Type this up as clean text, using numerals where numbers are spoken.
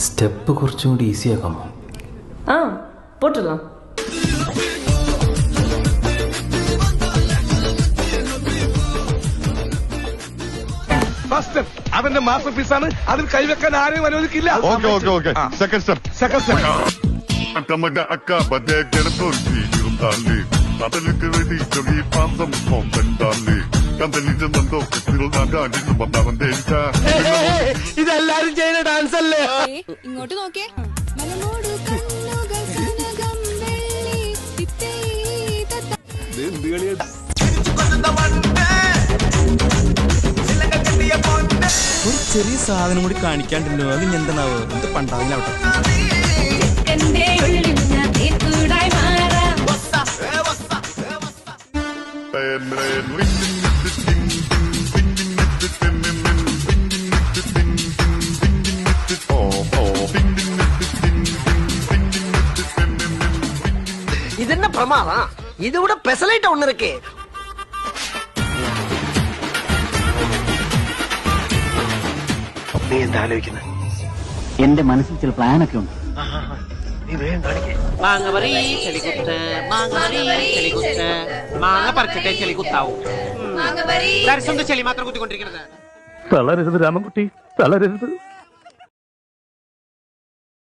Step കുറച്ചും കൂടി easy ആക്കാമോ? പോട്ടിടலாம். അവന്റെ മാസ്റ്റർ പീസാണ്, അതിൽ കൈവെക്കാൻ ആരെയും അനുവദിക്കില്ല. Second step. ഇതെല്ലാരും ചെയ്യുന്ന ഡാൻസ് അല്ലേ? ഇങ്ങോട്ട് നോക്കേ. ഒരു ചെറിയ സാധനം കൂടി കാണിക്കാണ്ടല്ലോ. അത് എന്താണാവോ? എന്ത് പണ്ടാവില്ലാവട്ടെ. ഇതെന്ന പ്രമാദം. ഇതിവിടെ പെസലായിട്ട് ഒന്നിരിക്കേ. നീ എന്താ ആലോചിക്കുന്നത്? എന്റെ മനസ്സിൽ ചില പ്ലാനൊക്കെ ഉണ്ട്. നീ വേഗം കാണിക്കേ. മാങ്ങ പറി ചെളികുത്ത്, മാങ്ങ പറിച്ചിട്ടേ ചെളി കുത്താവൂ. ദർശനം ചെളി മാത്രം കുത്തിക്കൊണ്ടിരിക്കുന്നത്. തളരരുത് രാമൻകുട്ടി, തളരരുത്.